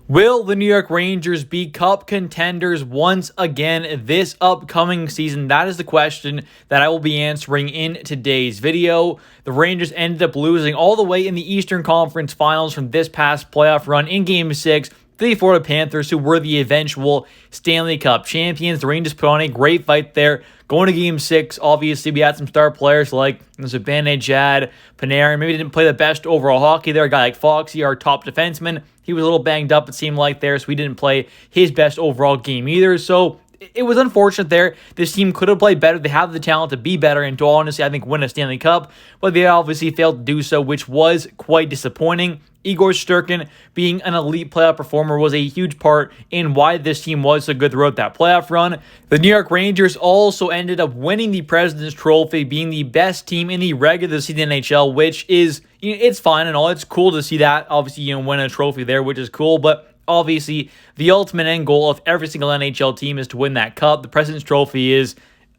Will the New York Rangers be Cup contenders once again this upcoming season? That is the question that I will be answering in today's video. The Rangers ended up losing all the way in the Eastern Conference Finals from this past playoff run in Game 6 to the Florida Panthers, who were the eventual Stanley Cup champions. The Rangers put on a great fight there. Going to Game 6, obviously, we had some star players like Zibanejad, Panarin. Maybe didn't play the best overall hockey there. A guy like Foxy, our top defenseman, he was a little banged up, it seemed like, there, so he didn't play his best overall game either. So it was unfortunate there. This team could have played better. They have the talent to be better and to honestly, I think, win a Stanley Cup, but they obviously failed to do so, which was quite disappointing. Igor Shesterkin being an elite playoff performer was a huge part in why this team was so good throughout that playoff run. The New York Rangers also ended up winning the President's Trophy, being the best team in the regular season NHL, which is, it's fine and all. It's cool to see that, obviously, win a trophy there, which is cool, but obviously, the ultimate end goal of every single NHL team is to win that cup. The President's Trophy is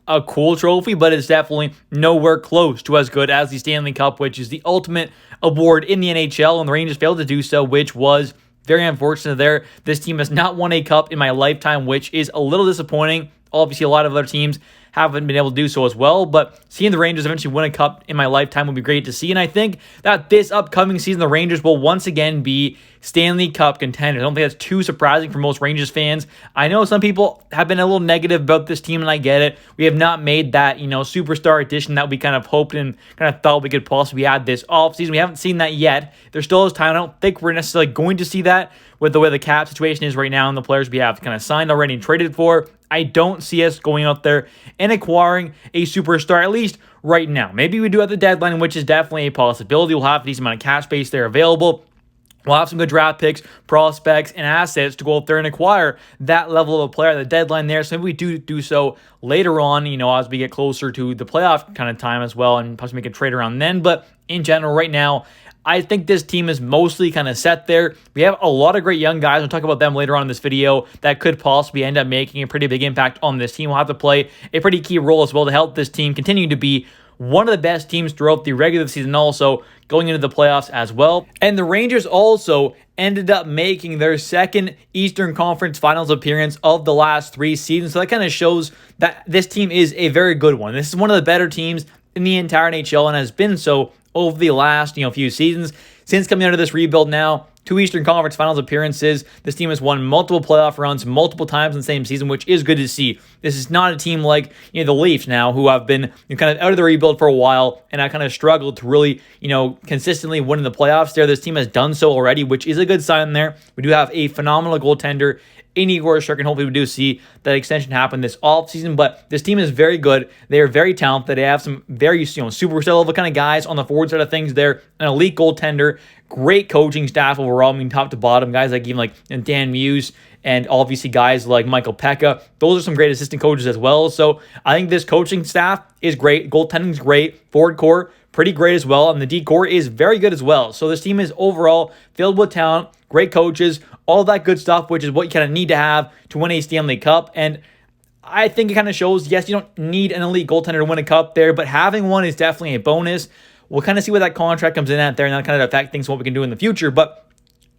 a cool trophy, but it's definitely nowhere close to as good as the Stanley Cup, which is the ultimate award in the NHL, and the Rangers failed to do so, which was very unfortunate there. This team has not won a cup in my lifetime, which is a little disappointing. Obviously, a lot of other teams haven't been able to do so as well, but seeing the Rangers eventually win a cup in my lifetime would be great to see, and I think that this upcoming season, the Rangers will once again be Stanley Cup contenders. I don't think that's too surprising for most Rangers fans. I know some people have been a little negative about this team, and I get it. We have not made that, superstar addition that we kind of hoped and kind of thought we could possibly add this offseason. We haven't seen that yet. There still is time. I don't think we're necessarily going to see that with the way the cap situation is right now and the players we have kind of signed already and traded for. I don't see us going out there and acquiring a superstar, at least right now. Maybe we do at the deadline, which is definitely a possibility. We'll have a decent amount of cap space there available. We'll have some good draft picks, prospects, and assets to go out there and acquire that level of a player at the deadline there. So maybe we do so later on, as we get closer to the playoff kind of time as well, and possibly make a trade around then. But in general, right now, I think this team is mostly kind of set there. We have a lot of great young guys. I'll talk about them later on in this video that could possibly end up making a pretty big impact on this team. We'll have to play a pretty key role as well to help this team continue to be one of the best teams throughout the regular season, also going into the playoffs as well. And the Rangers also ended up making their second Eastern Conference Finals appearance of the last 3 seasons. So that kind of shows that this team is a very good one. This is one of the better teams in the entire NHL and has been so over the last few seasons. Since coming out of this rebuild now, 2 Eastern Conference Finals appearances. This team has won multiple playoff runs multiple times in the same season, which is good to see. This is not a team like the Leafs now, who have been kind of out of the rebuild for a while and I kind of struggled to really consistently win in the playoffs there. This team has done so already, which is a good sign there. We do have a phenomenal goaltender in Igor Shesterkin. Hopefully we do see that extension happen this offseason, but this team is very good. They are very talented. They have some very superstar level kind of guys on the forward side of things there, an elite goaltender, great coaching staff overall, top to bottom, guys like even Dan Muse, and obviously guys like Michael Pekka. Those are some great assistant coaches as well. So I think this coaching staff is great. Goaltending is great. Forward core, pretty great as well. And the D core is very good as well. So this team is overall filled with talent, great coaches, all that good stuff, which is what you kind of need to have to win a Stanley Cup. And I think it kind of shows, yes, you don't need an elite goaltender to win a cup there, but having one is definitely a bonus. We'll kind of see what that contract comes in at there, and that'll kind of affect things, what we can do in the future. But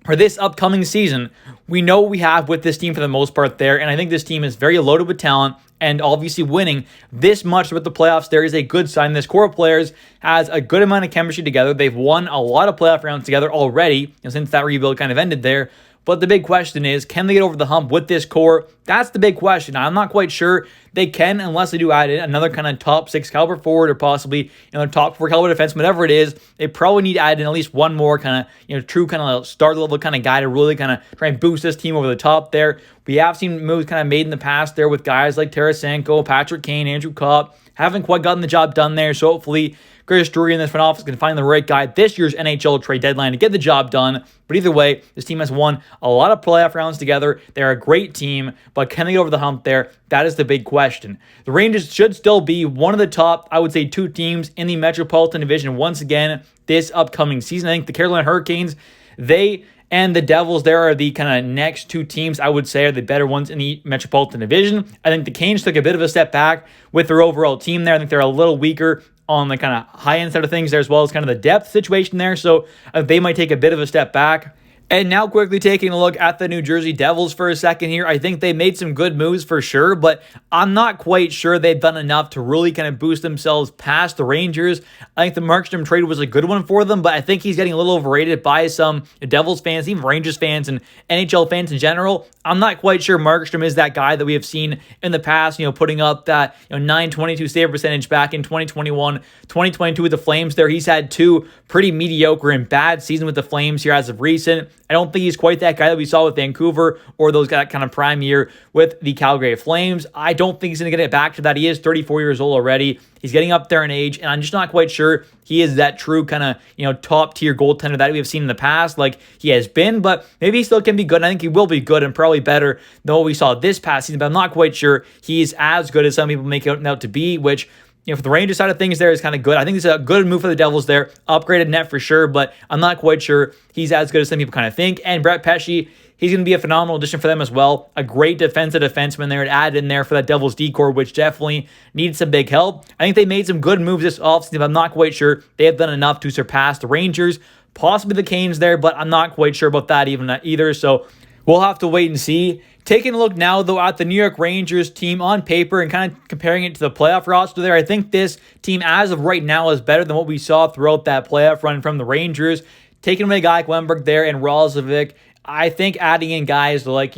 for this upcoming season, we know what we have with this team for the most part there, and I think this team is very loaded with talent, and obviously winning this much with the playoffs there is a good sign. This core of players has a good amount of chemistry together. They've won a lot of playoff rounds together already, since that rebuild kind of ended there. But the big question is, can they get over the hump with this core? That's the big question. I'm not quite sure they can unless they do add in another kind of top 6 caliber forward or possibly top 4 caliber defense, whatever it is. They probably need to add in at least one more kind of true kind of start level kind of guy to really kind of try and boost this team over the top there. We have seen moves kind of made in the past there with guys like Tarasenko, Patrick Kane, Andrew Copp. Haven't quite gotten the job done there, so hopefully Chris Drury in this front office can find the right guy at this year's NHL trade deadline to get the job done. But either way, this team has won a lot of playoff rounds together. They're a great team, but can they get over the hump there? That is the big question. The Rangers should still be one of the top, I would say, 2 teams in the Metropolitan Division once again this upcoming season. I think the Carolina Hurricanes, they and the Devils, there are the kind of next 2 teams I would say are the better ones in the Metropolitan Division. I think the Canes took a bit of a step back with their overall team there. I think they're a little weaker on the kind of high-end side of things there, as well as kind of the depth situation there. So they might take a bit of a step back. And now quickly taking a look at the New Jersey Devils for a second here. I think they made some good moves for sure, but I'm not quite sure they've done enough to really kind of boost themselves past the Rangers. I think the Markstrom trade was a good one for them, but I think he's getting a little overrated by some Devils fans, even Rangers fans and NHL fans in general. I'm not quite sure Markstrom is that guy that we have seen in the past, putting up that .922 save percentage back in 2021, 2022 with the Flames there. He's had two pretty mediocre and bad seasons with the Flames here as of recent. I don't think he's quite that guy that we saw with Vancouver or those that kind of prime year with the Calgary Flames. I don't think he's going to get it back to that. He is 34 years old already. He's getting up there in age, and I'm just not quite sure he is that true kind of, top tier goaltender that we have seen in the past like he has been, but maybe he still can be good. And I think he will be good and probably better than what we saw this past season, but I'm not quite sure he's as good as some people make it out to be, which for the Rangers side of things there is kind of good. I think it's a good move for the Devils there. Upgraded net for sure, but I'm not quite sure he's as good as some people kind of think. And Brett Pesce, he's going to be a phenomenal addition for them as well. A great defensive defenseman there to add in there for that Devils D-core, which definitely needs some big help. I think they made some good moves this offseason, but I'm not quite sure they have done enough to surpass the Rangers, possibly the Canes there, but I'm not quite sure about that either. So we'll have to wait and see. Taking a look now, though, at the New York Rangers team on paper and kind of comparing it to the playoff roster there, I think this team, as of right now, is better than what we saw throughout that playoff run from the Rangers. Taking away a guy like Wennberg there and Roslovic, I think adding in guys like,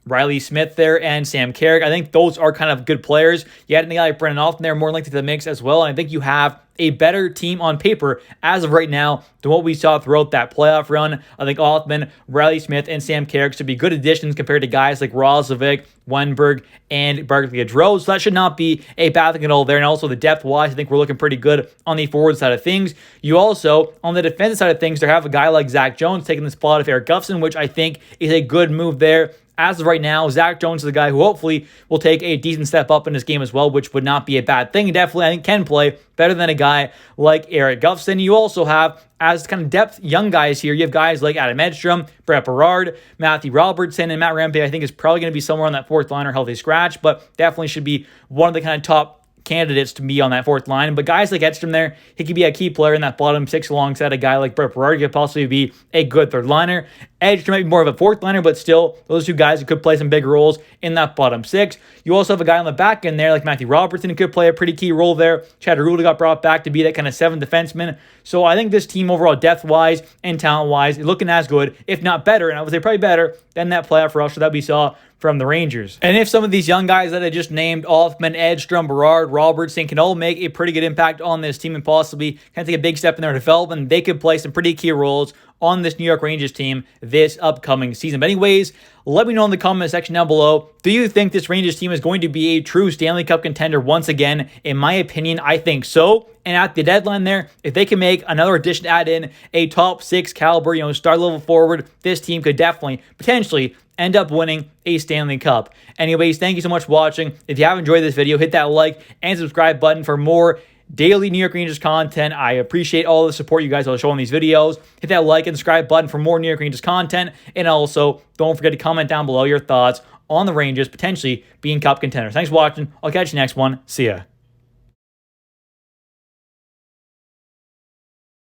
Riley Smith there and Sam Carrick, I think those are kind of good players. You add in a guy like Brennan Alton there, more likely to the mix as well, and I think you have a better team on paper as of right now than what we saw throughout that playoff run. I think Althman, Riley Smith, and Sam Carrick should be good additions compared to guys like Roslovic, Wennberg, and Barclay Gaudreau. So that should not be a bad thing at all there. And also the depth-wise, I think we're looking pretty good on the forward side of things. You also, on the defensive side of things, to have a guy like Zach Jones taking the spot of Eric Gustafsson, which I think is a good move there. As of right now, Zach Jones is a guy who hopefully will take a decent step up in his game as well, which would not be a bad thing. Definitely, I think, can play better than a guy like Eric Gustafsson. You also have, as kind of depth young guys here, you have guys like Adam Edstrom, Brett Berard, Matthew Robertson, and Matt Rempe. I think is probably going to be somewhere on that fourth line or healthy scratch, but definitely should be one of the kind of top candidates to be on that fourth line. But guys like Edstrom there, he could be a key player in that bottom six alongside a guy like Brett Berard. He could possibly be a good third liner. Edstrom might be more of a fourth liner, but still, those two guys who could play some big roles in that bottom six. You also have a guy on the back end there like Matthew Robertson who could play a pretty key role there. Chad Arruda got brought back to be that kind of seventh defenseman. So I think this team overall, depth-wise and talent-wise, is looking as good, if not better, and I would say probably better than that playoff roster that we saw from the Rangers. And if some of these young guys that I just named, Althman, Edstrom, Berard, Robertson, can all make a pretty good impact on this team and possibly kind of take a big step in their development, they could play some pretty key roles on this New York Rangers team this upcoming season. But anyways, let me know in the comment section down below, do you think this Rangers team is going to be a true Stanley Cup contender once again? In my opinion, I think so. And at the deadline there, if they can make another addition to add in a top six caliber, star level forward, this team could definitely, potentially end up winning a Stanley Cup. Anyways, thank you so much for watching. If you have enjoyed this video, hit that like and subscribe button for more daily New York Rangers content. I appreciate all the support you guys are showing these videos. Hit that like and subscribe button for more New York Rangers content. And also, don't forget to comment down below your thoughts on the Rangers potentially being Cup contenders. Thanks for watching. I'll catch you next one. See ya.